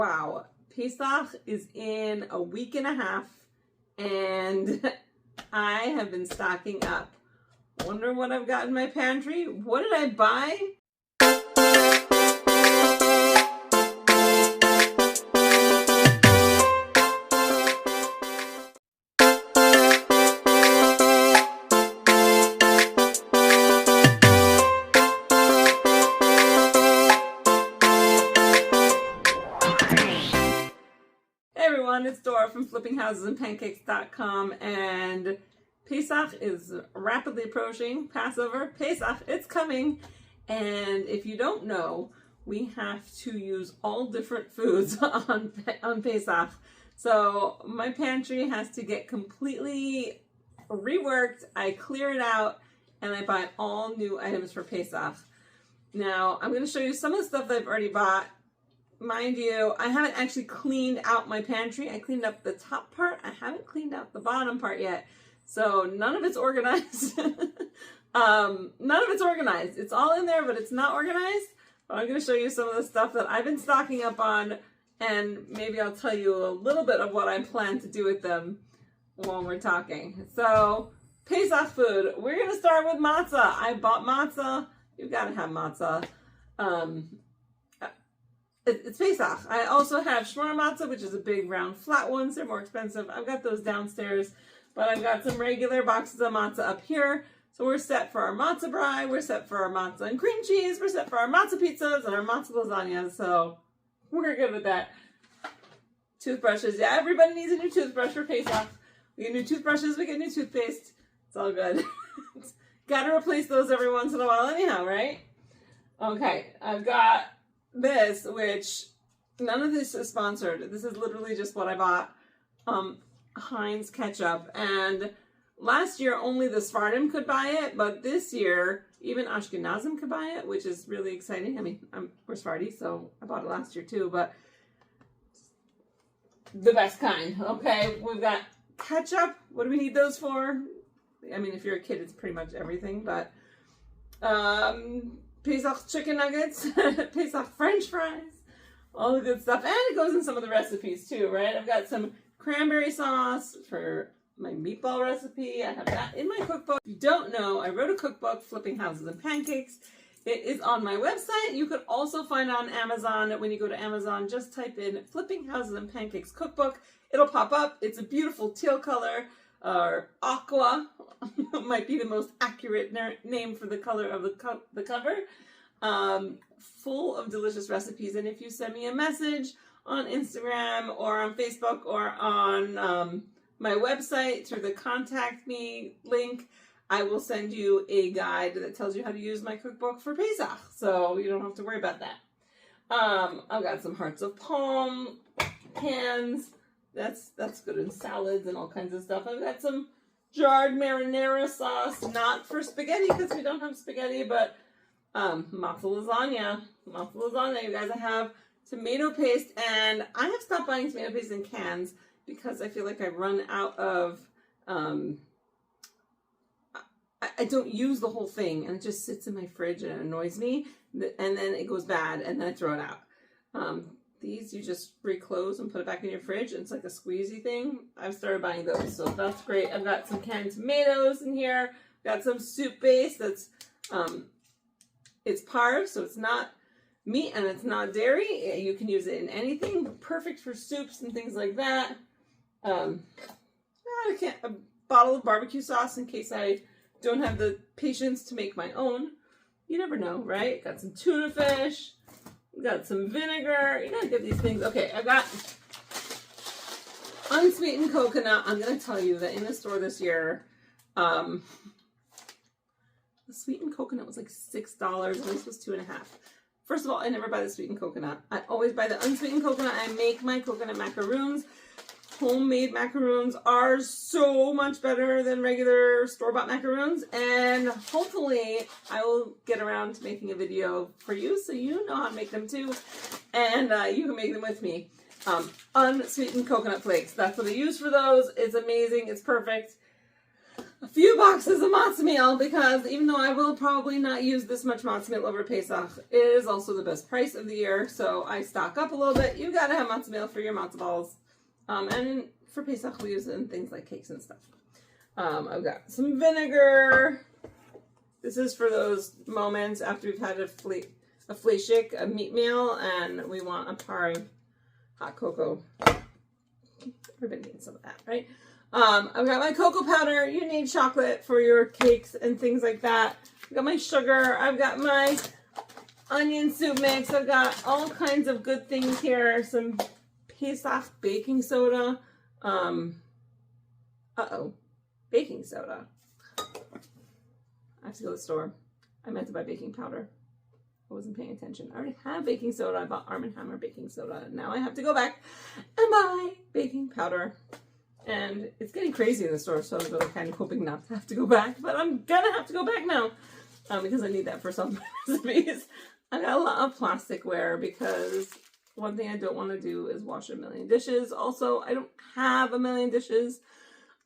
Wow, Pesach is in a week and a half, and I have been stocking up. Wonder what I've got in my pantry. What did I buy? It's Dora from flippinghousesandpancakes.com, and Pesach is rapidly approaching. Passover, Pesach, it's coming. And if you don't know, we have to use all different foods on Pesach. So my pantry has to get completely reworked. I clear it out and I buy all new items for Pesach. Now I'm going to show you some of the stuff that I've already bought. Mind you, I haven't actually cleaned out my pantry. I cleaned up the top part. I haven't cleaned out the bottom part yet. So none of it's organized. None of it's organized. It's all in there, but it's not organized. But I'm going to show you some of the stuff that I've been stocking up on, and maybe I'll tell you a little bit of what I plan to do with them while we're talking. So, Pesach food. We're going to start with matzah. I bought matzah. You've got to have matzah. It's Pesach. I also have shmona matzah, which is a big round flat ones. They're more expensive. I've got those downstairs, but I've got some regular boxes of matzah up here. So we're set for our matzah brie. We're set for our matzah and cream cheese. We're set for our matzah pizzas and our matzah lasagnas. So we're good with that. Toothbrushes. Yeah, everybody needs a new toothbrush for Pesach. We get new toothbrushes. We get new toothpaste. It's all good. Got to replace those every once in a while anyhow, right? Okay, I've got this, which none of this is sponsored. This is literally just what I bought. Heinz ketchup. And last year only the Sephardim could buy it, but this year even Ashkenazim could buy it, which is really exciting. I mean, we're Sephardi, so I bought it last year too, but the best kind. Okay, we've got ketchup. What do we need those for? I mean, if you're a kid, it's pretty much everything, but Pesach chicken nuggets, Pesach French fries, all the good stuff. And it goes in some of the recipes too, right? I've got some cranberry sauce for my meatball recipe. I have that in my cookbook. If you don't know, I wrote a cookbook, Flipping Houses and Pancakes. It is on my website. You could also find it on Amazon. When you go to Amazon, just type in Flipping Houses and Pancakes cookbook. It'll pop up. It's a beautiful teal color, or aqua might be the most accurate name for the color of the cover. Full of delicious recipes. And if you send me a message on Instagram or on Facebook or on my website through the contact me link, I will send you a guide that tells you how to use my cookbook for Pesach. So you don't have to worry about that. I've got some hearts of palm cans. That's good in salads and all kinds of stuff. I've got some jarred marinara sauce, not for spaghetti because we don't have spaghetti, but matzah lasagna. Matzah lasagna, you guys. I have tomato paste, and I have stopped buying tomato paste in cans because I feel like I run out of, I don't use the whole thing, and it just sits in my fridge and it annoys me, and then it goes bad, and then I throw it out. These you just reclose and put it back in your fridge. It's like a squeezy thing. I've started buying those, so that's great. I've got some canned tomatoes in here. Got some soup base that's, it's parve, so it's not meat and it's not dairy. You can use it in anything. Perfect for soups and things like that. A bottle of barbecue sauce in case I don't have the patience to make my own. You never know, right? Got some tuna fish. Got some vinegar. You gotta get these things. Okay, I got unsweetened coconut. I'm gonna tell you that in the store this year, the sweetened coconut was like $6, and this was $2.50. First of all, I never buy the sweetened coconut. I always buy the unsweetened coconut. I make my coconut macaroons. Homemade macaroons are so much better than regular store-bought macaroons, and hopefully I will get around to making a video for you so you know how to make them too, and you can make them with me. Unsweetened coconut flakes, that's what I use for those. It's amazing, it's perfect. a few boxes of matzo meal because even though I will probably not use this much matzo meal over Pesach, it is also the best price of the year. So I stock up a little bit. You gotta have matzo meal for your matzo balls. And for Pesach, we use it in things like cakes and stuff. I've got some vinegar. This is for those moments after we've had a fleshik, a meat meal, and we want a par of hot cocoa. Everybody needs some of that, right? I've got my cocoa powder. You need chocolate for your cakes and things like that. I've got my sugar. I've got my onion soup mix. I've got all kinds of good things here. Some Pesach baking soda. Baking soda. I have to go to the store. I meant to buy baking powder. I wasn't paying attention. I already have baking soda. I bought Arm & Hammer baking soda. Now I have to go back and buy baking powder. And it's getting crazy in the store, so I'm really kind of hoping not to have to go back. But I'm gonna have to go back now because I need that for some recipes. I got a lot of plasticware because one thing I don't want to do is wash a million dishes. Also, I don't have a million dishes.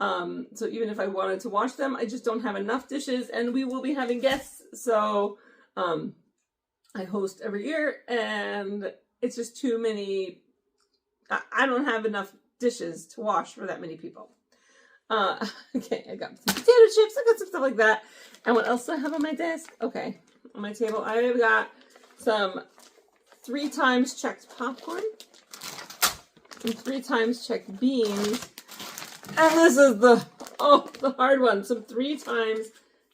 So even if I wanted to wash them, I just don't have enough dishes, and we will be having guests. So I host every year, and it's just too many. I don't have enough dishes to wash for that many people. Okay, I got some potato chips. I got some stuff like that. And what else do I have on my desk? Okay, on my table, I have got some 3 times checked popcorn, some 3 times checked beans, and this is the hard one. Some 3 times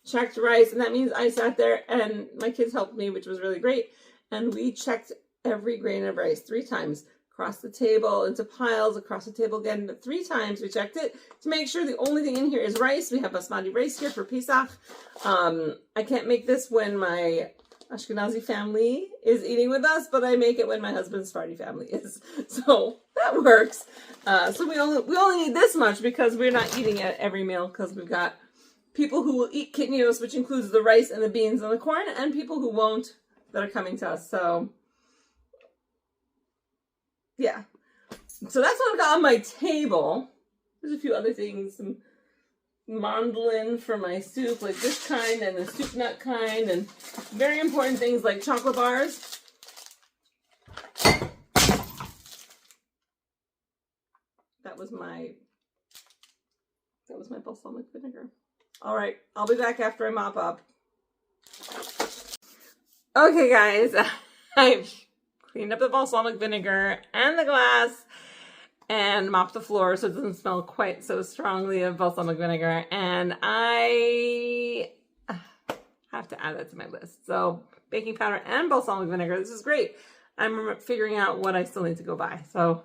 checked rice, and that means I sat there and my kids helped me, which was really great. And we checked every grain of rice 3 times. Across the table, into piles, across the table again 3 times. We checked it to make sure the only thing in here is rice. We have basmati rice here for Pesach. I can't make this when my Ashkenazi family is eating with us, but I make it when my husband's Sephardi family is. So that works. So we only need this much because we're not eating at every meal because we've got people who will eat kitnios, which includes the rice and the beans and the corn, and people who won't that are coming to us. So yeah, so that's what I've got on my table. There's a few other things, some mandolin for my soup, like this kind, and the soup nut kind, and very important things like chocolate bars. That was my balsamic vinegar. All right, I'll be back after I mop up. Okay, guys, I've cleaned up the balsamic vinegar and the glass and mopped the floor so it doesn't smell quite so strongly of balsamic vinegar. And I have to add that to my list. So baking powder and balsamic vinegar, this is great. I'm figuring out what I still need to go buy. So,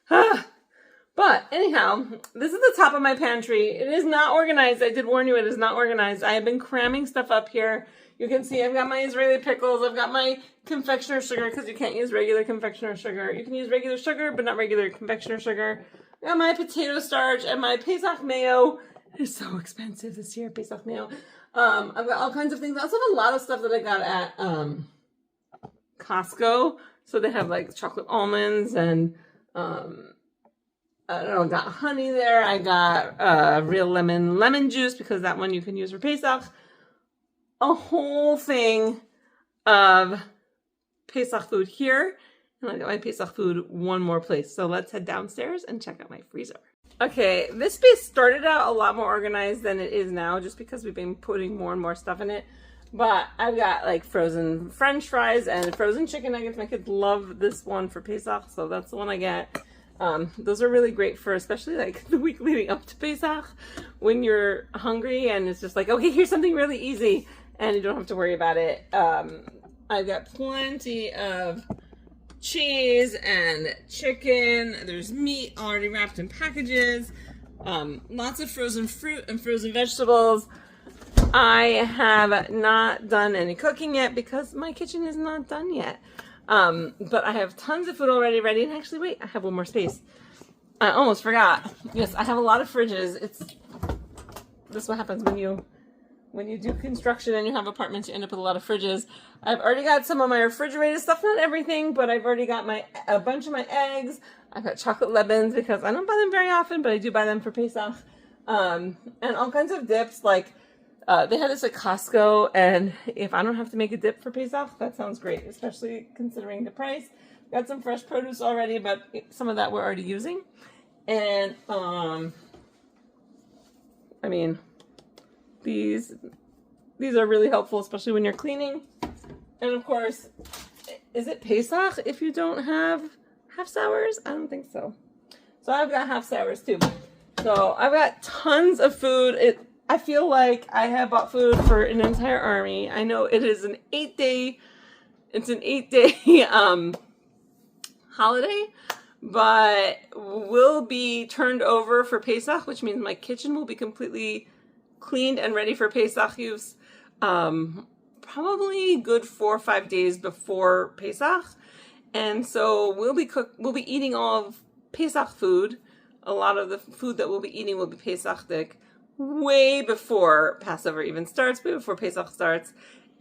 but anyhow, this is the top of my pantry. It is not organized. I did warn you, it is not organized. I have been cramming stuff up here. You can see I've got my Israeli pickles. I've got my confectioner sugar because you can't use regular confectioner sugar. You can use regular sugar, but not regular confectioner sugar. I got my potato starch and my Pesach mayo. It is so expensive this year, Pesach mayo. I've got all kinds of things. I also have a lot of stuff that I got at Costco. So they have like chocolate almonds and I don't know, I got honey there. I got real lemon juice because that one you can use for Pesach. A whole thing of Pesach food here. And I got my Pesach food one more place. So let's head downstairs and check out my freezer. Okay, this space started out a lot more organized than it is now just because we've been putting more and more stuff in it. But I've got like frozen French fries and frozen chicken nuggets. My kids love this one for Pesach, so that's the one I get. Those are really great for especially like the week leading up to Pesach when you're hungry and it's just like, okay, here's something really easy and you don't have to worry about it. I've got plenty of cheese and chicken. There's meat already wrapped in packages. Lots of frozen fruit and frozen vegetables. I have not done any cooking yet because my kitchen is not done yet. But I have tons of food already ready. And actually, wait, I have one more space. I almost forgot. Yes, I have a lot of fridges. This is what happens when you do construction and you have apartments, you end up with a lot of fridges. I've already got some of my refrigerated stuff, not everything, but I've already got a bunch of my eggs. I've got chocolate lemons because I don't buy them very often, but I do buy them for Pesach. And all kinds of dips. Like, they had this at Costco, and if I don't have to make a dip for Pesach, that sounds great, especially considering the price. Got some fresh produce already, but some of that we're already using. And, I mean, these are really helpful, especially when you're cleaning. And of course, is it Pesach if you don't have half sours? I don't think so. So I've got half sours too. So I've got tons of food. I feel like I have bought food for an entire army. I know it is an 8-day holiday, but will be turned over for Pesach, which means my kitchen will be completely cleaned and ready for Pesach use. Probably good 4 or 5 days before Pesach. And so we'll be eating all of Pesach food. A lot of the food that we'll be eating will be Pesach-dik way before Passover even starts, way before Pesach starts.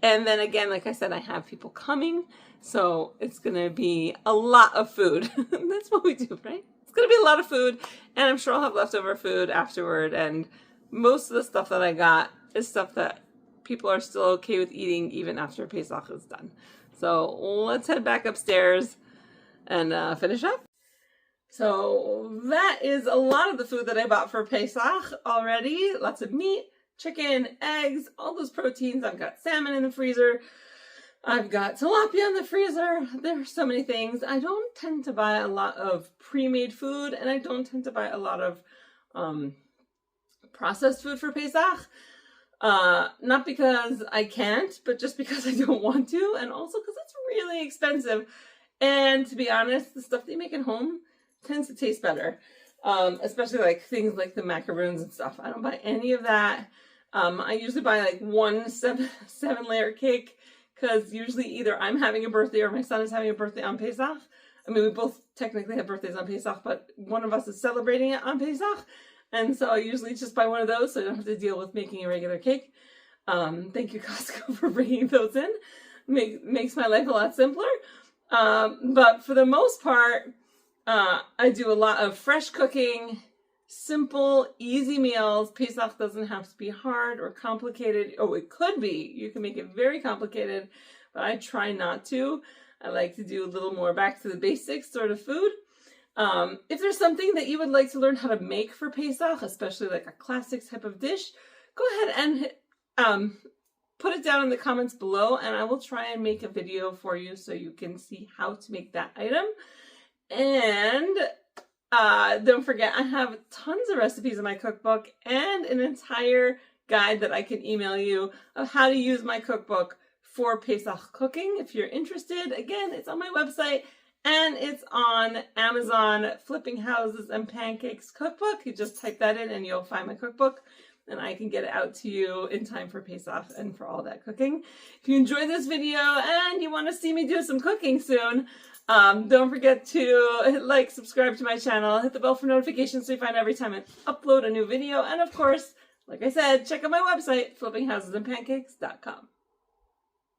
And then again, like I said, I have people coming, so it's going to be a lot of food. That's what we do, right? It's going to be a lot of food, and I'm sure I'll have leftover food afterward. And most of the stuff that I got is stuff that people are still okay with eating even after Pesach is done. So let's head back upstairs and finish up. So that is a lot of the food that I bought for Pesach already. Lots of meat, chicken, eggs, all those proteins. I've got salmon in the freezer. I've got tilapia in the freezer. There are so many things. I don't tend to buy a lot of pre-made food, and I don't tend to buy a lot of processed food for Pesach. Not because I can't, but just because I don't want to, and also because it's really expensive. And to be honest, the stuff they make at home tends to taste better, especially like things like the macaroons and stuff. I don't buy any of that. I usually buy like one 7-layer cake, because usually either I'm having a birthday or my son is having a birthday on Pesach. I mean, we both technically have birthdays on Pesach, but one of us is celebrating it on Pesach. And so I usually just buy one of those so I don't have to deal with making a regular cake. Thank you, Costco, for bringing those in. Makes my life a lot simpler. But for the most part, I do a lot of fresh cooking, simple, easy meals. Pesach doesn't have to be hard or complicated. Oh, it could be. You can make it very complicated, but I try not to. I like to do a little more back to the basics sort of food. If there's something that you would like to learn how to make for Pesach, especially like a classic type of dish, go ahead and put it down in the comments below, and I will try and make a video for you so you can see how to make that item. And don't forget, I have tons of recipes in my cookbook and an entire guide that I can email you of how to use my cookbook for Pesach cooking. If you're interested, again, it's on my website and it's on Amazon, Flipping Houses and Pancakes Cookbook. You just type that in and you'll find my cookbook, and I can get it out to you in time for Pesach and for all that cooking. If you enjoyed this video and you want to see me do some cooking soon, don't forget to hit like, subscribe to my channel, hit the bell for notifications so you find every time I upload a new video. And of course, like I said, check out my website, flippinghouseandpancakes.com.